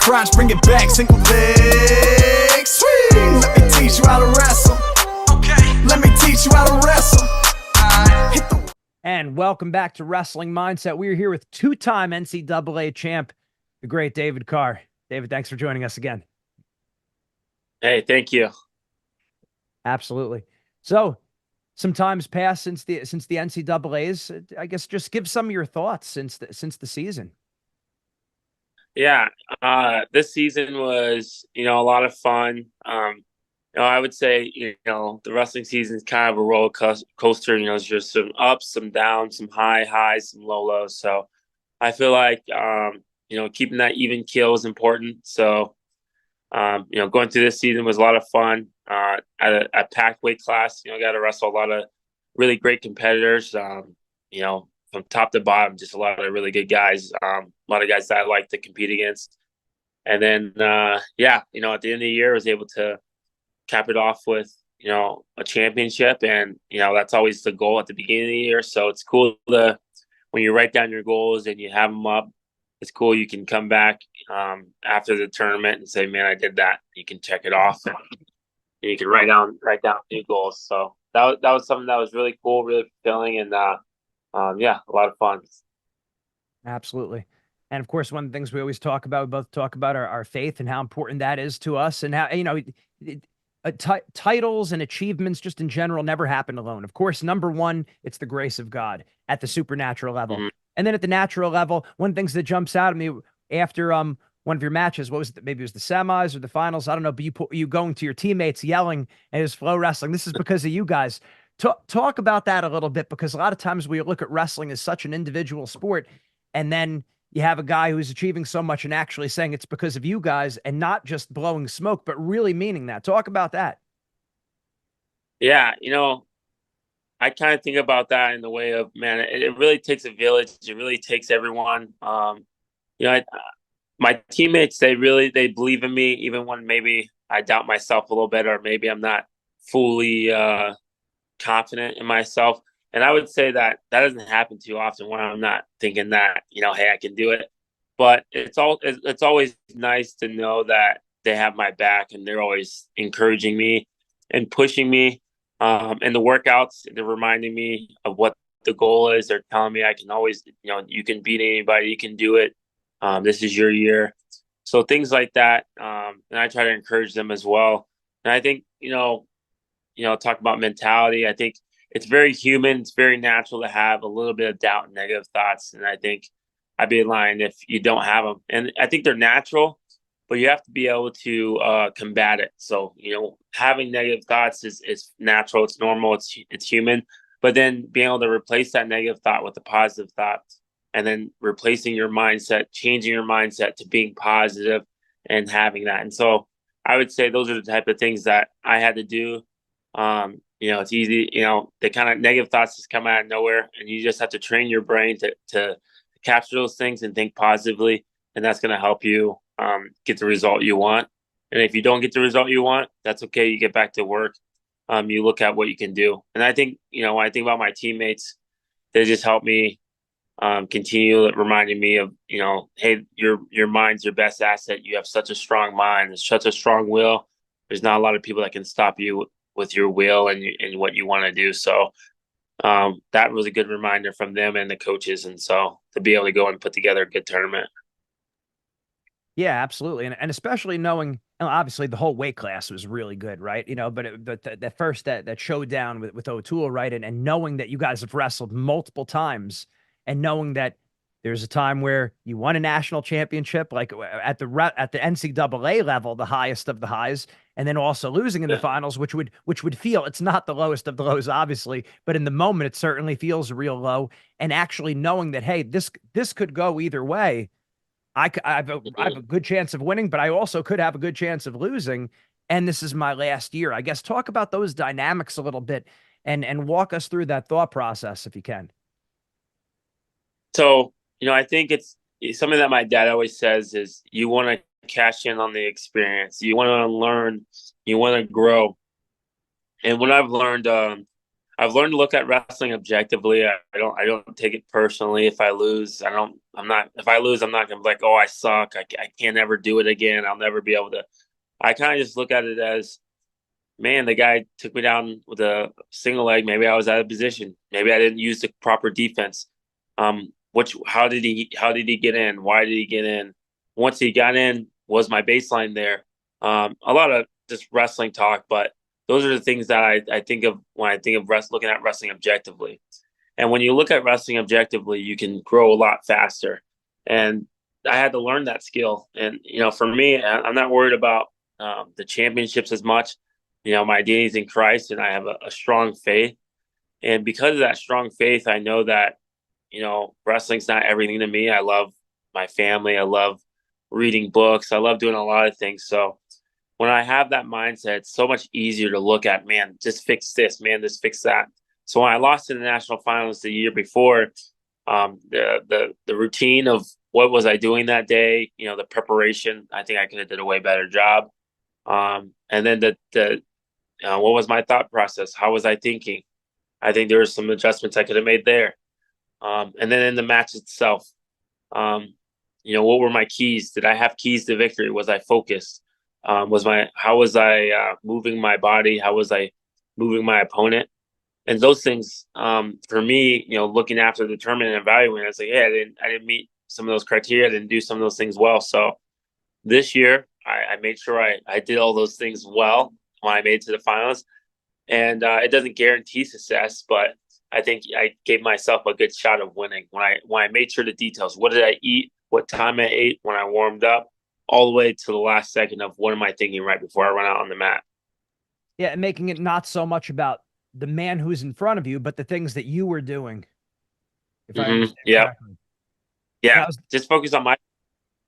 crotch, bring it back, single leg swing. Let me teach you how to wrestle. Okay. Let me teach you how to wrestle. And welcome back to Wrestling Mindset. We are here with two-time NCAA champ, the great David Carr. David, thanks for joining us again. Hey, thank you. Absolutely. So, some time's passed since the NCAAs. I guess just give some of your thoughts since the season. Yeah, this season was, a lot of fun. I would say, the wrestling season is kind of a roller coaster. There's just some ups, some downs, some highs, some lows. So I feel like, keeping that even keel is important. So, going through this season was a lot of fun. At a packed weight class, got to wrestle a lot of really great competitors. From top to bottom, just a lot of really good guys. A lot of guys that I like to compete against. And then, at the end of the year, I was able to cap it off with, a championship. And, that's always the goal at the beginning of the year. So it's cool when you write down your goals and you have them up, it's cool. You can come back after the tournament and say, man, I did that. You can check it off and you can write down new goals. So that was something that was really cool, really fulfilling. And, a lot of fun. Absolutely. And of course, one of the things we always talk about, we both talk about our faith and how important that is to us, and how, titles and achievements just in general never happen alone. Of course, number one, it's the grace of God at the supernatural level. Mm-hmm. And then at the natural level, one of the things that jumps out at me after one of your matches, what was it? Maybe it was the semis or the finals, I don't know, but you going to your teammates yelling, and it was Flow Wrestling. This is because of you guys. Talk about that a little bit, because a lot of times we look at wrestling as such an individual sport, and then you have a guy who's achieving so much and actually saying it's because of you guys, and not just blowing smoke, but really meaning that. Talk about that. Yeah, I kind of think about that in the way of, man, it really takes a village. It really takes everyone. My teammates, they believe in me, even when maybe I doubt myself a little bit, or maybe I'm not fully confident in myself. And I would say that doesn't happen too often when I'm not thinking that, hey, I can do it. But it's always nice to know that they have my back and they're always encouraging me and pushing me. And the workouts, they're reminding me of what the goal is. They're telling me I can always, you can beat anybody, you can do it. This is your year. So things like that. And I try to encourage them as well. And I think, talk about mentality. I think it's very human. It's very natural to have a little bit of doubt and negative thoughts. And I think I'd be lying if you don't have them. And I think they're natural, but you have to be able to combat it. So, having negative thoughts is natural. It's normal. It's human. But then being able to replace that negative thought with a positive thought, and then replacing your mindset, changing your mindset to being positive and having that. And so I would say those are the type of things that I had to do. It's easy, the kind of negative thoughts just come out of nowhere, and you just have to train your brain to capture those things and think positively. And that's going to help you get the result you want. And if you don't get the result you want, that's okay. You get back to work. You look at what you can do. And I think, when I think about my teammates, they just help me continue reminding me of, hey, your mind's your best asset. You have such a strong mind. There's such a strong will. There's not a lot of people that can stop you with your will and what you want to do. So that was a good reminder from them and the coaches. And so to be able to go and put together a good tournament. Yeah, absolutely. And especially knowing, obviously the whole weight class was really good, right? But the first that showdown with O'Toole, right? And knowing that you guys have wrestled multiple times, and knowing that there's a time where you won a national championship, like at the NCAA level, the highest of the highs, and then also losing in the finals, which would feel, it's not the lowest of the lows, obviously, but in the moment, it certainly feels real low. And actually knowing that, hey, this could go either way. I have a good chance of winning, but I also could have a good chance of losing. And this is my last year. I guess talk about those dynamics a little bit and walk us through that thought process if you can. So, I think it's something that my dad always says is you want to cash in on the experience. You want to learn, you want to grow. And what I've learned, I've learned to look at wrestling objectively. I don't take it personally. If I lose, if I lose, I'm not going to be like, oh, I suck. I can't ever do it again. I'll never be able to. I kind of just look at it as, man, the guy took me down with a single leg. Maybe I was out of position. Maybe I didn't use the proper defense. How did he get in? Why did he get in? Once he got in, was my baseline there? A lot of just wrestling talk, but those are the things that I think of when I think of looking at wrestling objectively. And when you look at wrestling objectively, you can grow a lot faster. And I had to learn that skill. And, for me, I'm not worried about the championships as much. My identity is in Christ, and I have a strong faith. And because of that strong faith, I know that, wrestling's not everything to me. I love my family. I love reading books. I love doing a lot of things. So when I have that mindset, it's so much easier to look at, man, just fix this, man, just fix that. So when I lost in the national finals the year before, the routine of what was I doing that day, the preparation, I think I could have did a way better job. And then what was my thought process? How was I thinking? I think there were some adjustments I could have made there. And then in the match itself, what were my keys? Did I have keys to victory? Was I focused? How was I moving my body? How was I moving my opponent? And those things, for me, looking after the tournament and evaluating, I was like, yeah, I didn't meet some of those criteria. I didn't do some of those things well. So this year, I made sure I did all those things well when I made it to the finals. And it doesn't guarantee success, but I think I gave myself a good shot of winning when I made sure the details. What did I eat? What time I ate? When I warmed up? All the way to the last second of what am I thinking right before I run out on the mat. Yeah, and making it not so much about the man who's in front of you, but the things that you were doing. If I understand correctly. Yeah, just focus on my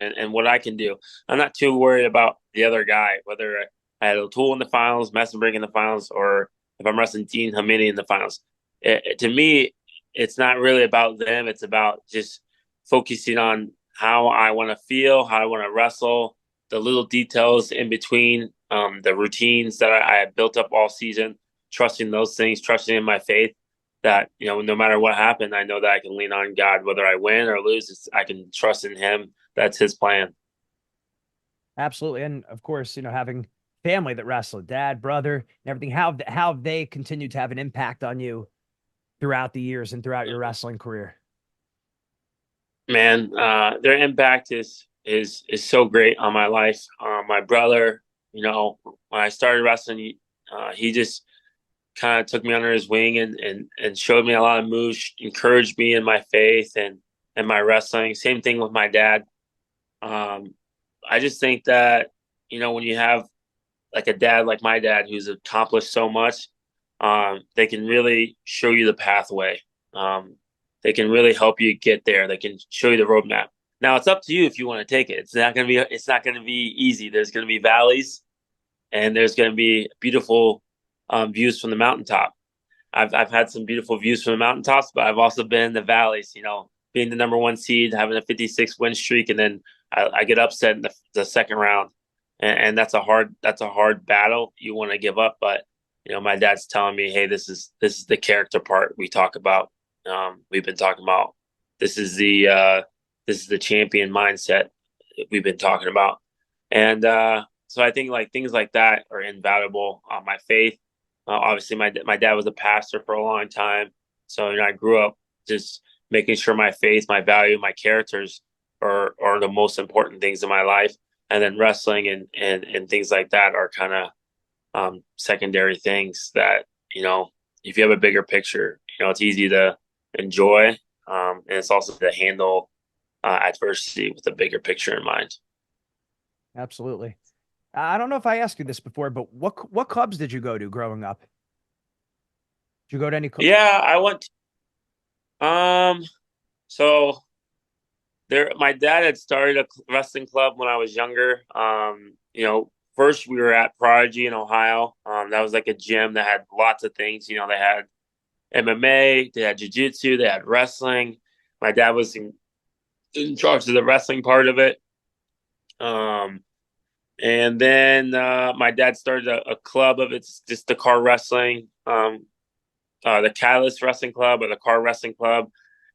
and what I can do. I'm not too worried about the other guy, whether I had O'Toole in the finals, Messenberg in the finals, or if I'm wrestling Dean Hamini in the finals. To me, it's not really about them. It's about just focusing on how I want to feel, how I want to wrestle, the little details in between, the routines that I had built up all season, trusting those things, trusting in my faith that, no matter what happened, I know that I can lean on God, whether I win or lose, I can trust in him. That's his plan. Absolutely. And of course, having family that wrestled, dad, brother, and everything, how they continue to have an impact on you throughout the years and throughout your wrestling career. Man, their impact is so great on my life. My brother, when I started wrestling, he just kind of took me under his wing and showed me a lot of moves, encouraged me in my faith and my wrestling. Same thing with my dad. I just think that, when you have like a dad like my dad who's accomplished so much, they can really show you the pathway. They can really help you get there. They can show you the roadmap. Now it's up to you if you want to take it. It's not going to be easy. There's going to be valleys, and there's going to be beautiful views from the mountaintop. I've had some beautiful views from the mountaintops, but I've also been in the valleys. Being the number 1 seed, having a 56 win streak, and then I get upset in the second round, and that's a hard battle. You want to give up, but my dad's telling me, hey, this is the character part we talk about. We've been talking about this is the champion mindset we've been talking about, and so I think like things like that are invaluable. My faith, obviously, my dad was a pastor for a long time, so I grew up just making sure my faith, my value, my characters are the most important things in my life, and then wrestling and things like that are kind of secondary things that if you have a bigger picture, it's easy to enjoy, and it's also to handle adversity with a bigger picture in mind. Absolutely. I don't know if I asked you this before, but what clubs did you go to growing up? Did you go to any clubs? Yeah, I went so there my dad had started a wrestling club when I was younger. First we were at Prodigy in Ohio. That was like a gym that had lots of things. They had MMA, they had jiu-jitsu, they had wrestling. My dad was in charge of the wrestling part of it. And then my dad started a club of it's just the car wrestling. the Catalyst Wrestling Club or the Carr Wrestling Club.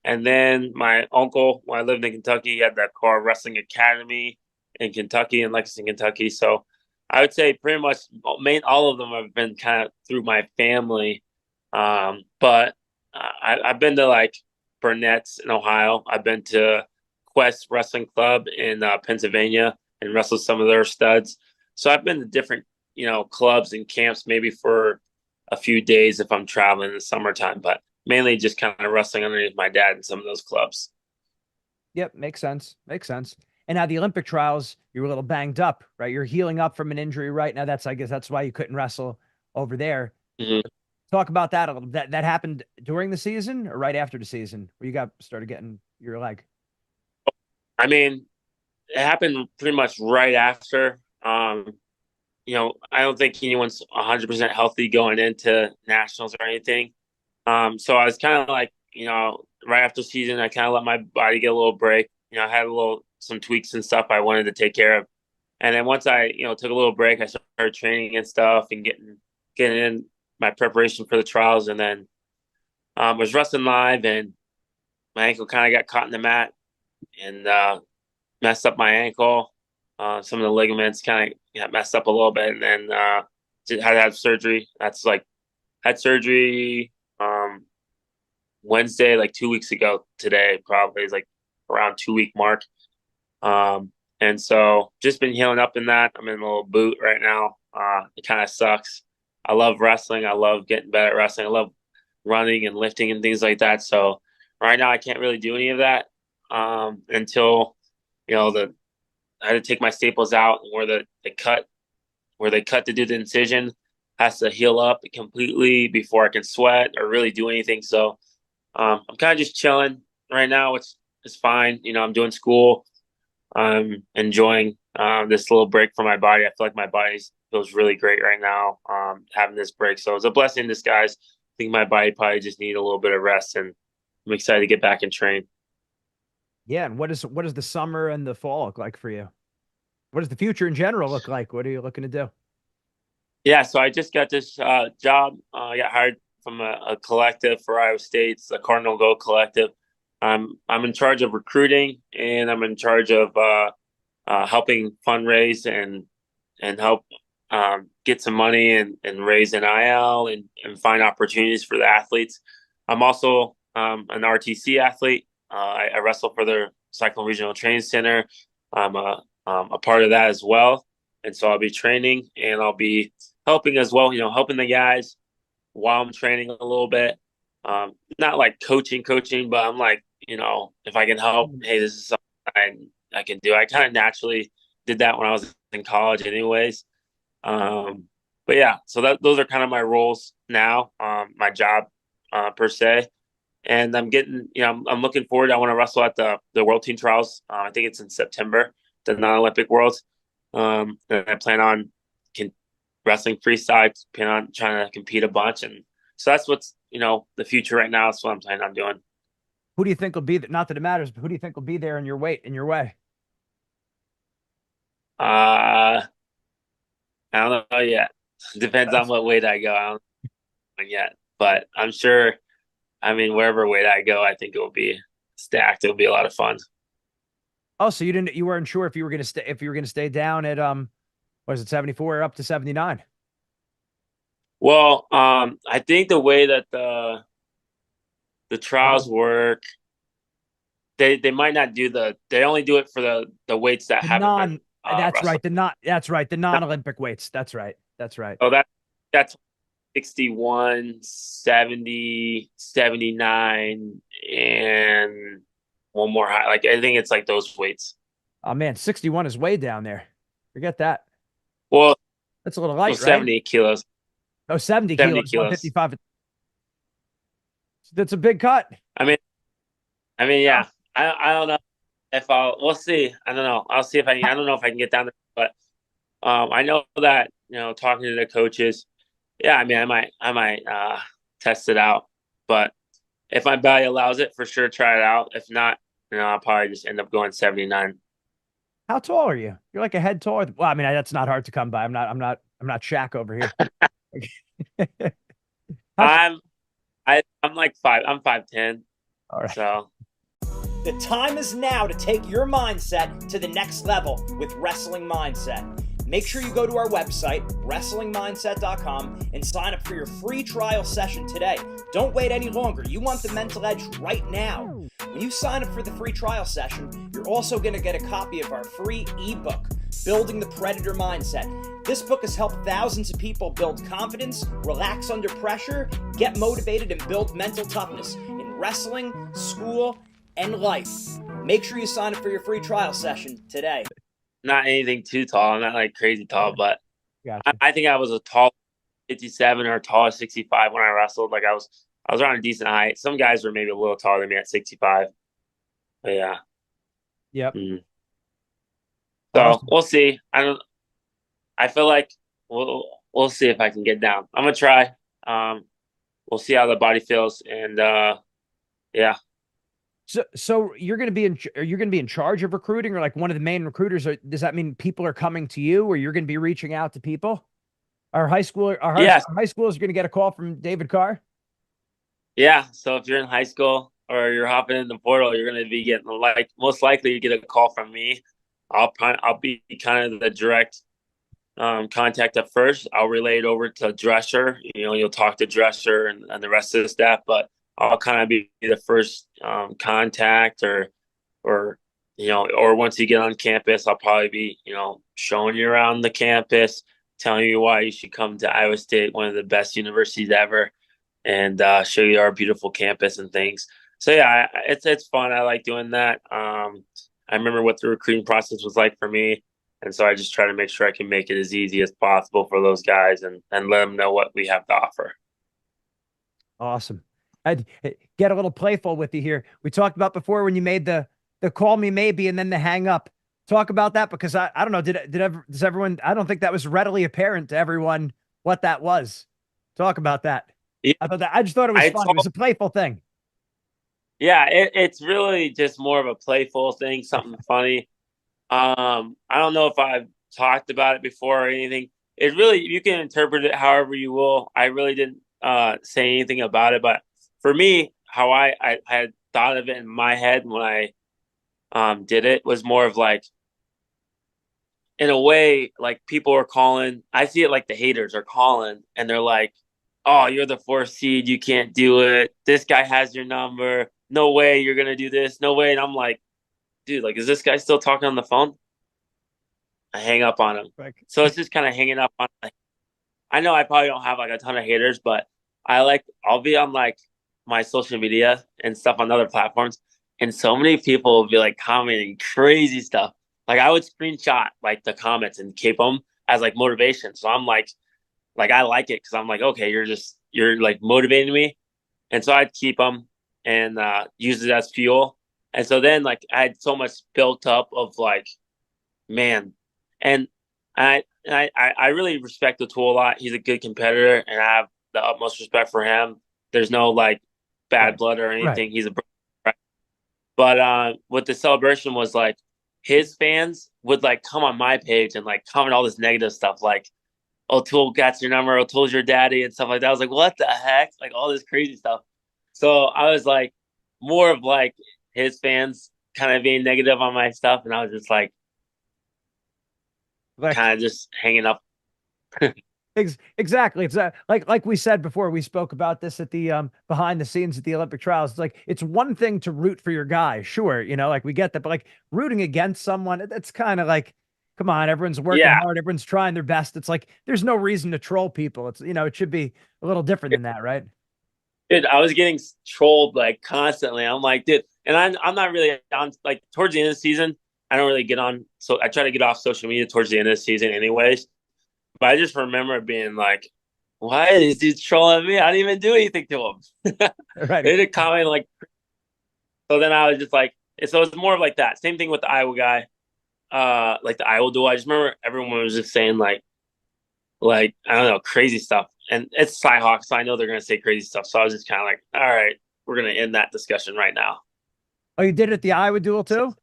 And then my uncle, when I lived in Kentucky, he had the Carr Wrestling Academy in Kentucky, in Lexington, Kentucky. So I would say pretty much all of them have been kind of through my family. But I've been to like Burnett's in Ohio. I've been to Quest Wrestling Club in Pennsylvania and wrestled some of their studs. So I've been to different, clubs and camps maybe for a few days if I'm traveling in the summertime, but mainly just kind of wrestling underneath my dad in some of those clubs. Yep, makes sense. Makes sense. And now the Olympic trials, you were a little banged up, right? You're healing up from an injury right now. I guess that's why you couldn't wrestle over there. Mm-hmm. Talk about that a little. That happened during the season or right after the season where you started getting your leg? I mean, it happened pretty much right after. I don't think anyone's 100% healthy going into nationals or anything. So I was kind of like, right after season, I kind of let my body get a little break. I had some tweaks and stuff I wanted to take care of. And then once I, took a little break, I started training and stuff and getting in my preparation for the trials. And then was wrestling live and my ankle kind of got caught in the mat and messed up my ankle. Some of the ligaments kind of got messed up a little bit, and then had to have surgery. Had surgery Wednesday, like 2 weeks ago today, probably is like around 2 week mark. And so just been healing up in that. I'm in a little boot right now. It kind of sucks. I love wrestling. I love getting better at wrestling. I love running and lifting and things like that. So right now I can't really do any of that until I had to take my staples out where they cut to do the incision has to heal up completely before I can sweat or really do anything. So I'm kind of just chilling right now, which is fine. I'm doing school. I'm enjoying this little break for my body. I feel like my body feels really great right now, having this break. So it's a blessing in disguise. I think my body probably just needs a little bit of rest, and I'm excited to get back and train. Yeah. And what does the summer and the fall look like for you? What does the future in general look like? What are you looking to do? Yeah, so I just got this job. I got hired from a collective for Iowa State's the Cardinal Go Collective. I'm in charge of recruiting, and I'm in charge of helping fundraise and help get some money and raise NIL and find opportunities for the athletes. I'm also an RTC athlete. I wrestle for their Cyclone Regional Training Center. I'm a part of that as well. And so I'll be training and I'll be helping as well, helping the guys while I'm training a little bit. Not like coaching, but I'm like, if I can help, hey, this is something I can do. I kind of naturally did that when I was in college anyways. But yeah, so those are kind of my roles now, my job per se. And I'm getting, I'm looking forward. I want to wrestle at the World Team Trials. I think it's in September, the non-Olympic Worlds. And I plan on wrestling freestyle, plan on trying to compete a bunch. And so that's what's, the future right now. That's what I'm planning on doing. Who do you think will be not that it matters, but who do you think will be there in your way? I don't know yet. Depends on what weight I go. I don't know yet, but I'm sure. I mean, wherever weight I go, I think it will be stacked. It'll be a lot of fun. Oh, so you weren't sure if you were going to stay down at was it 74 or up to 79? Well, I think the way that the trials work, they might not do they only do it for the weights that haven't been that's wrestled. right. That's right. The non-Olympic weights. That's right. Oh, that's 61, 70, 79, and one more high. Like I think it's like those weights. Oh man, 61 is way down there. Forget that. Well, That's a little light, right? 70 kilos. Oh, 70 70 kilos, kilos. 155. That's a big cut. I mean, yeah. I don't know if we'll see. I don't know. I'll see if I don't know if I can get down there, but I know that, talking to the coaches, yeah, I mean, I might test it out, but if my body allows it, for sure, try it out. If not, I'll probably just end up going 79. How tall are you? You're like a head taller. Well, I mean, that's not hard to come by. I'm not Shaq over here. I'm I'm like 5. I'm 5'10". All right. So The time is now to take your mindset to the next level with Wrestling Mindset. Make sure you go to our website, WrestlingMindset.com, and sign up for your free trial session today. Don't wait any longer. You want the mental edge right now. When you sign up for the free trial session, you're also going to get a copy of our free ebook, Building the Predator Mindset. This book has helped thousands of people build confidence, relax under pressure, get motivated, and build mental toughness in wrestling, school, and life. Make sure you sign up for your free trial session today. not anything too tall. I'm not like crazy tall, but Gotcha. I think I was a tall 57 or a tall 65 when I wrestled. Like I was around a decent height. Some guys were maybe a little taller than me at 65. But yeah. Yep. So Awesome. we'll see. I feel like we'll see if I can get down. I'm gonna try. We'll see how the body feels, and yeah. So you're going to be in charge of recruiting, or like one of the main recruiters? Or does that mean people are coming to you, or you're going to be reaching out to people? Our high schoolers going to get a call from David Carr. Yeah. So if you're in high school or you're hopping in the portal, you're going to be getting most likely you get a call from me. I'll be kind of the direct contact at first. I'll relay it over to Dresser. You'll talk to Dresser and the rest of the staff, but I'll kind of be the first contact, or once you get on campus, I'll probably be showing you around the campus, telling you why you should come to Iowa State, one of the best universities ever, and show you our beautiful campus and things. So yeah, it's fun. I like doing that. I remember what the recruiting process was like for me. And so I just try to make sure I can make it as easy as possible for those guys and let them know what we have to offer. Awesome. I'd get a little playful with you here. We talked about before when you made the call me maybe and then the hang up. Talk about that, because I don't know. Does everyone? I don't think that was readily apparent to everyone what that was. Talk about that. Yeah. I just thought it was fun. It was a playful thing. Yeah, it's really just more of a playful thing, something funny. I don't know if I've talked about it before or anything. It really, you can interpret it however you will. I really didn't say anything about it, but for me, how I had thought of it in my head when I did it was more of like, in a way, like people are calling. I see it like the haters are calling and they're like, "Oh, you're the 4th seed. You can't do it. This guy has your number. No way you're going to do this. No way." And I'm like, dude, like, is this guy still talking on the phone? I hang up on him. So it's just kind of hanging up on. Like, I know I probably don't have like a ton of haters, but I'll be on like my social media and stuff on other platforms, and so many people will be like commenting crazy stuff. Like I would screenshot like the comments and keep them as like motivation. So I'm like I like it because I'm like, okay, you're like motivating me, and so I'd keep them and use it as fuel. And so then like I had so much built up of like, man, and I really respect the tool a lot. He's a good competitor, and I have the utmost respect for him. There's no like bad blood or anything. Right. He's a brother. But what the celebration was like, his fans would like come on my page and like comment all this negative stuff, like O'Toole got your number, O'Toole's your daddy, and stuff like that. I was like, what the heck? Like all this crazy stuff. So I was like, more of like his fans kind of being negative on my stuff, and I was just like kind of just hanging up. Exactly. It's like we said before, we spoke about this at the behind the scenes at the Olympic trials. It's like, it's one thing to root for your guy. Sure. Like we get that, but like rooting against someone, that's kind of like, come on, everyone's working hard. Everyone's trying their best. It's like, there's no reason to troll people. It's, it should be a little different than that. Right. Dude, I was getting trolled like constantly. I'm like, dude, and I'm not really on, like, towards the end of the season, I don't really get on. So I try to get off social media towards the end of the season anyways. But I just remember being like, why is he trolling me? I didn't even do anything to him. Right. They didn't comment like. So then I was just like, so it's more of like that. Same thing with the Iowa guy, like the Iowa duel. I just remember everyone was just saying like I don't know, crazy stuff. And it's Cyhawk, so I know they're going to say crazy stuff. So I was just kind of like, all right, we're going to end that discussion right now. Oh, you did it at the Iowa duel too?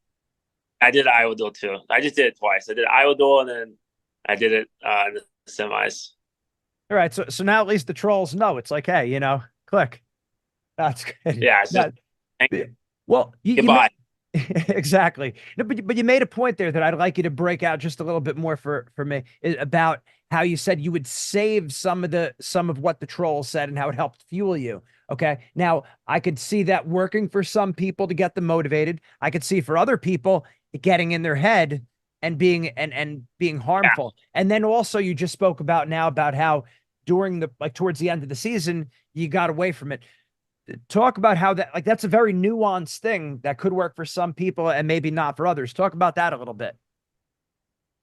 I did Iowa duel too. I just did it twice. I did Iowa duel, and then I did it in the semis. All right. So now at least the trolls know. It's like, hey, click. That's good. Yeah, it's just Yeah. Well, goodbye. Exactly. No, but you made a point there that I'd like you to break out just a little bit more for me about how you said you would save some of what the troll said and how it helped fuel you. Okay. Now I could see that working for some people to get them motivated. I could see for other people it getting in their head and being Yeah. harmful. And then also you just spoke about now about how during towards the end of the season, you got away from it. Talk about how that's a very nuanced thing that could work for some people and maybe not for others. Talk about that a little bit.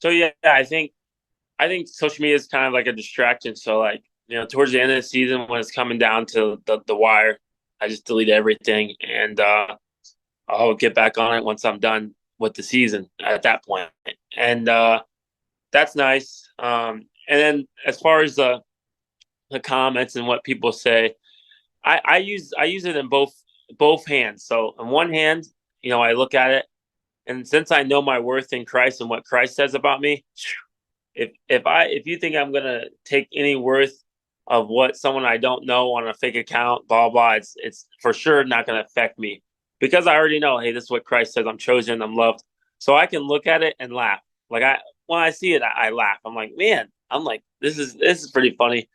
So yeah, I think social media is kind of like a distraction. So like, towards the end of the season when it's coming down to the wire, I just delete everything and I'll get back on it once I'm done with the season at that point. And that's nice. And then as far as the comments and what people say, I use it in both hands. So on one hand, I look at it, and since I know my worth in Christ and what Christ says about me, if you think I'm gonna take any worth of what someone I don't know on a fake account, blah blah, it's for sure not gonna affect me because I already know, hey, this is what Christ says. I'm chosen, I'm loved, so I can look at it and laugh. Like when I see it, I laugh. I'm like, man, this is pretty funny.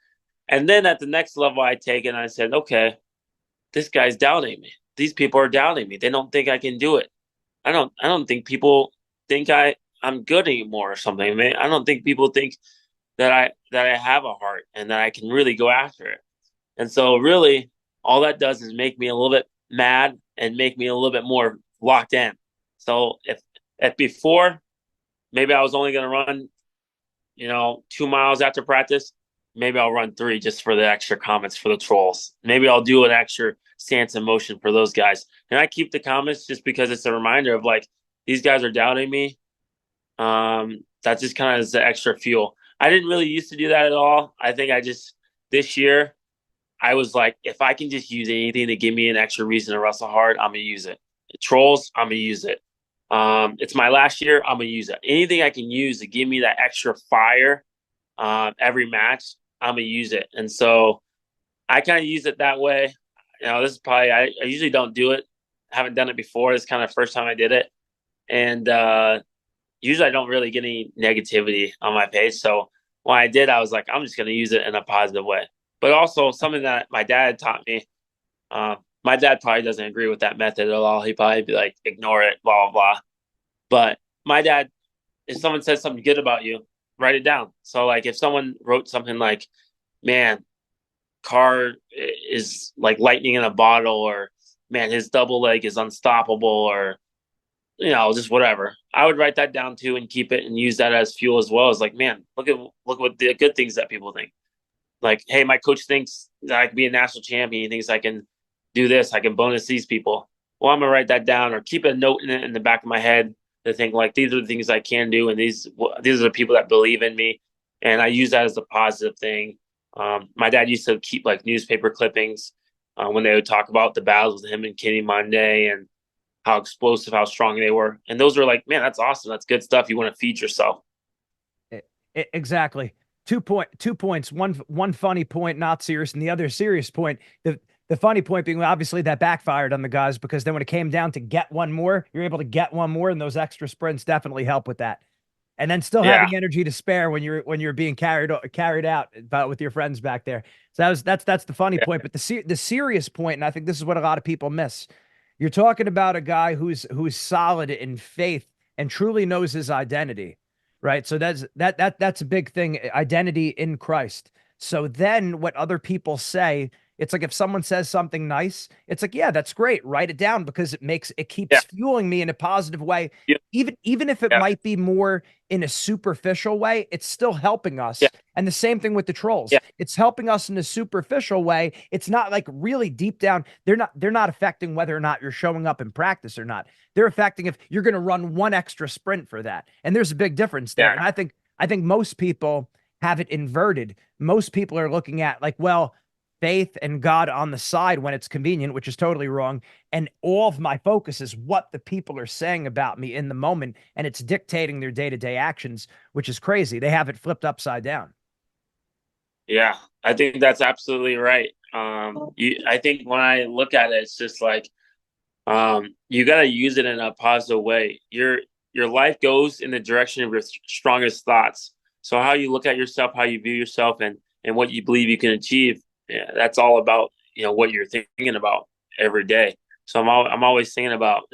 And then at the next level, I take it and I said, okay, this guy's doubting me. These people are doubting me. They don't think I can do it. I don't think people think I'm good anymore or something. Man, I don't think people think that I have a heart and that I can really go after it. And so really all that does is make me a little bit mad and make me a little bit more locked in. So if before maybe I was only going to run, 2 miles after practice, maybe I'll run 3 just for the extra comments for the trolls. Maybe I'll do an extra stance and motion for those guys. And I keep the comments just because it's a reminder of like, these guys are doubting me. That just kind of is the extra fuel. I didn't really used to do that at all. I think this year, I was like, if I can just use anything to give me an extra reason to wrestle hard, I'm going to use it. The trolls, I'm going to use it. It's my last year, I'm going to use it. Anything I can use to give me that extra fire every match, I'm going to use it. And so I kind of use it that way. This is probably, I usually don't do it. I haven't done it before. It's kind of the first time I did it. And usually I don't really get any negativity on my page. So when I did, I was like, I'm just going to use it in a positive way. But also something that my dad taught me. My dad probably doesn't agree with that method at all. He'd probably be like, ignore it, blah, blah, blah. But my dad, if someone says something good about you, write it down. So like if someone wrote something like, man, Carr is like lightning in a bottle, or man, his double leg is unstoppable, or just whatever, I would write that down too and keep it and use that as fuel as well. As like, man, look what the good things that people think. Like, hey, my coach thinks that I can be a national champion. He thinks I can do this. I can bonus these people. Well, I'm gonna write that down or keep a note in it in the back of my head to think like, these are the things I can do, and these are the people that believe in me, and I use that as a positive thing. My dad used to keep like newspaper clippings when they would talk about the battles with him and Kenny Monday and how explosive, how strong they were. And those were like, man, that's awesome. That's good stuff. You want to feed yourself. Exactly. 2 points. One funny point, not serious, and the other serious point. The funny point being obviously that backfired on the guys, because then when it came down to get one more, you're able to get one more, and those extra sprints definitely help with that. And then still having energy to spare when you're being carried out with your friends back there. So that's the funny point. But the serious point, and I think this is what a lot of people miss. You're talking about a guy who's solid in faith and truly knows his identity, right? So that's a big thing, identity in Christ. So then what other people say, it's like if someone says something nice, it's like, yeah, that's great. Write it down, because it keeps fueling me in a positive way. Yeah. Even if it might be more in a superficial way, it's still helping us. Yeah. And the same thing with the trolls. Yeah. It's helping us in a superficial way. It's not like really deep down. They're not affecting whether or not you're showing up in practice or not. They're affecting if you're going to run one extra sprint for that. And there's a big difference there. Yeah. And I think most people have it inverted. Most people are looking at like, well, faith and God on the side when it's convenient, which is totally wrong. And all of my focus is what the people are saying about me in the moment, and it's dictating their day-to-day actions, which is crazy. They have it flipped upside down. Yeah, I think that's absolutely right. I think when I look at it, it's just like you got to use it in a positive way. Your life goes in the direction of your strongest thoughts. So how you look at yourself, how you view yourself, and what you believe you can achieve, yeah, that's all about what you're thinking about every day. So I'm always thinking about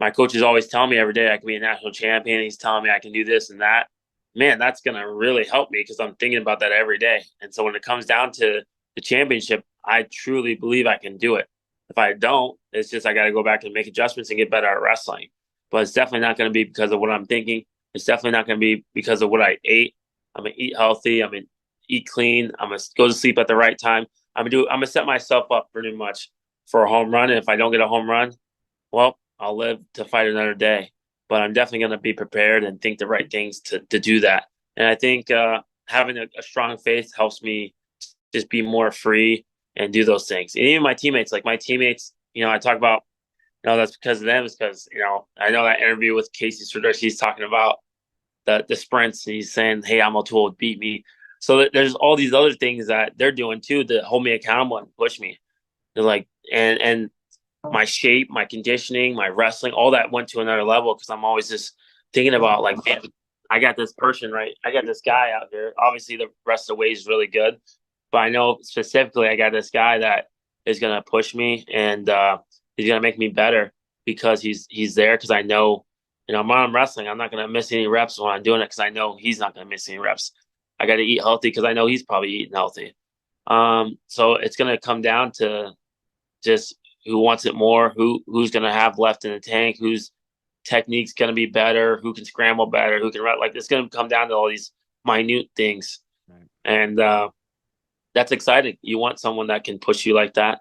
my coach is always telling me every day I can be a national champion. He's telling me I can do this and that. Man, that's gonna really help me because I'm thinking about that every day. And so when it comes down to the championship, I truly believe I can do it. If I don't, it's just I got to go back and make adjustments and get better at wrestling. But it's definitely not going to be because of what I'm thinking. It's definitely not going to be because of what I ate. I'm gonna eat healthy. I'm gonna eat clean. I'm gonna go to sleep at the right time. I'm gonna set myself up pretty much for a home run. And if I don't get a home run, well, I'll live to fight another day. But I'm definitely going to be prepared and think the right things to do that. And I think having a strong faith helps me just be more free and do those things. And even my teammates, I talk about, that's because of them. It's because, I know that interview with Casey Surdar, he's talking about the sprints. And he's saying, hey, I'm tool beat me. So there's all these other things that they're doing too to hold me accountable and push me. They're like, and my shape, my conditioning, my wrestling, all that went to another level because I'm always just thinking about like, man, I got this person, right? I got this guy out here. Obviously, the rest of the way is really good, but I know specifically I got this guy that is going to push me and he's going to make me better because he's there because I know, when I'm wrestling, I'm not going to miss any reps when I'm doing it because I know he's not going to miss any reps. I got to eat healthy because I know he's probably eating healthy. So it's going to come down to just who wants it more, who's going to have left in the tank, whose technique's going to be better, who can scramble better, who can run. Like, it's going to come down to all these minute things. Right. And that's exciting. You want someone that can push you like that.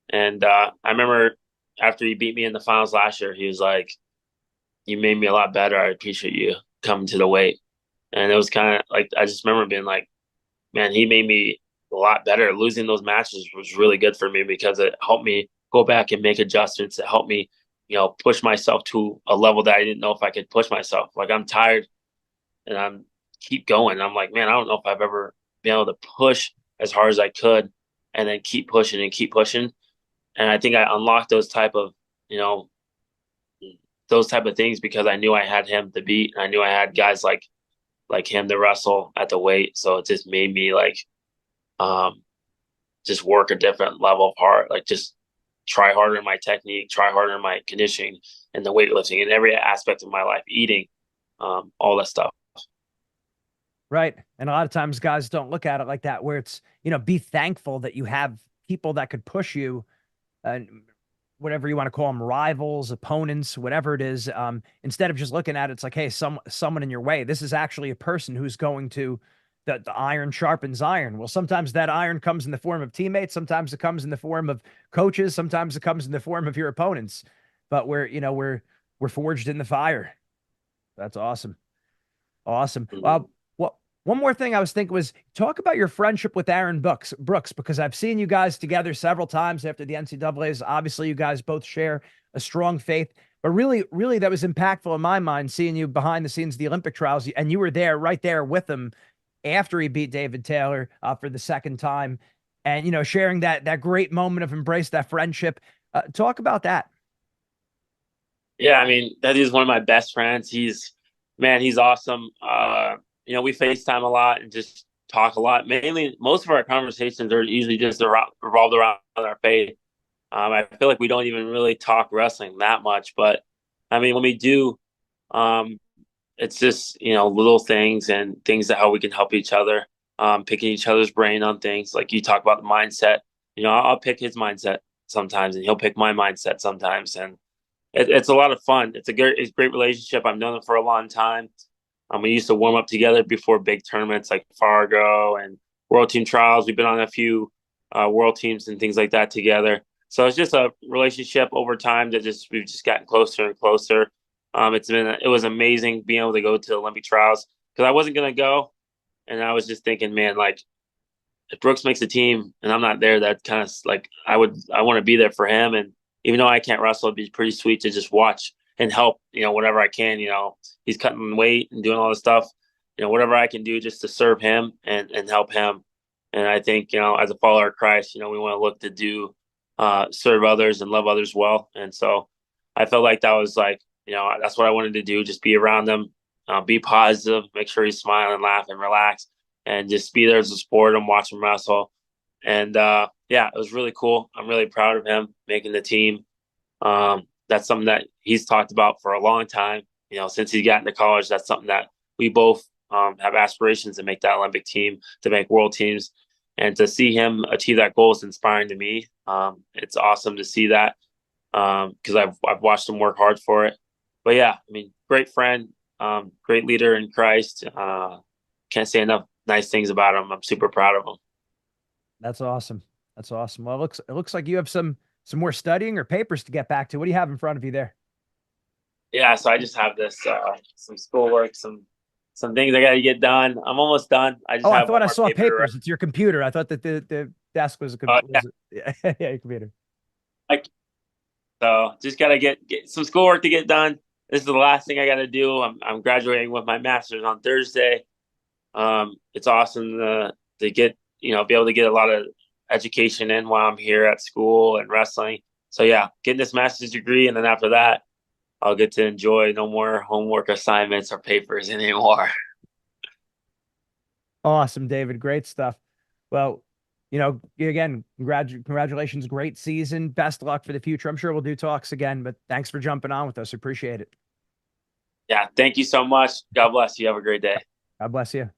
And I remember after he beat me in the finals last year, he was like, you made me a lot better. I appreciate you coming to the weight. And it was kind of like, I just remember being like, man, he made me a lot better. Losing those matches was really good for me because it helped me go back and make adjustments. It helped me, push myself to a level that I didn't know if I could push myself. Like, I'm tired and I'm keep going. I'm like, man, I don't know if I've ever been able to push as hard as I could and then keep pushing and keep pushing. And I think I unlocked those type of things because I knew I had him to beat. And I knew I had guys like him to wrestle at the weight. So it just made me just work a different level of hard, just try harder in my technique, try harder in my conditioning and the weightlifting and every aspect of my life, eating, all that stuff. Right. And a lot of times guys don't look at it like that, where it's, be thankful that you have people that could push you, whatever you want to call them, rivals, opponents, whatever it is. Instead of just looking at it, it's like, hey, someone in your way. This is actually a person who's going to, the iron sharpens iron. Well, sometimes that iron comes in the form of teammates. Sometimes it comes in the form of coaches. Sometimes it comes in the form of your opponents. But we're forged in the fire. That's awesome. Awesome. One more thing I was thinking was talk about your friendship with Aaron Brooks, because I've seen you guys together several times after the NCAAs. Obviously, you guys both share a strong faith, but really, really that was impactful in my mind, seeing you behind the scenes of the Olympic trials, and you were right there with him after he beat David Taylor for the second time, and, sharing that great moment of embrace, that friendship. Talk about that. Yeah, I mean, that is one of my best friends. He's awesome. We FaceTime a lot and just talk a lot. Mainly, most of our conversations are usually just revolved around our faith. I feel like we don't even really talk wrestling that much, but I mean, when we do, it's just, little things and things that how we can help each other, picking each other's brain on things. Like you talk about the mindset, I'll pick his mindset sometimes and he'll pick my mindset sometimes. And it's a lot of fun. It's a great relationship. I've known him for a long time. We used to warm up together before big tournaments like Fargo and World Team Trials. We've been on a few world teams and things like that together. So it's just a relationship over time that we've just gotten closer and closer. It was amazing being able to go to the Olympic trials because I wasn't going to go. And I was just thinking, man, if Brooks makes a team and I'm not there, that kind of I want to be there for him. And even though I can't wrestle, it'd be pretty sweet to just watch and help, whatever I can. He's cutting weight and doing all this stuff, whatever I can do just to serve him and help him. And I think, as a follower of Christ, we want to look to do, serve others and love others well. And so I felt like that was like, that's what I wanted to do. Just be around him, be positive, make sure he's smiling, laughing, relax, and just be there as a sport and watch him wrestle. And yeah, it was really cool. I'm really proud of him making the team. That's something that he's talked about for a long time. Since he got into college, that's something that we both have aspirations to make that Olympic team, to make world teams, and to see him achieve that goal is inspiring to me. It's awesome to see that because I've watched him work hard for it. But yeah, I mean, great friend, great leader in Christ. Can't say enough nice things about him. I'm super proud of him. That's awesome. That's awesome. Well, it looks like you have some more studying or papers to get back to. What do you have in front of you there? Yeah, so I just have this some schoolwork, some things I got to get done. I'm almost done. I thought I saw papers. It's your computer. I thought that the desk was a computer. Yeah. Yeah, your computer. So just got to get some schoolwork to get done. This is the last thing I got to do. I'm graduating with my master's on Thursday. It's awesome to get, be able to get a lot of education in while I'm here at school and wrestling. So yeah, getting this master's degree. And then after that, I'll get to enjoy no more homework assignments or papers anymore. Awesome, David. Great stuff. Well, again, congratulations. Great season. Best luck for the future. I'm sure we'll do talks again, but thanks for jumping on with us. Appreciate it. Yeah. Thank you so much. God bless you. Have a great day. God bless you.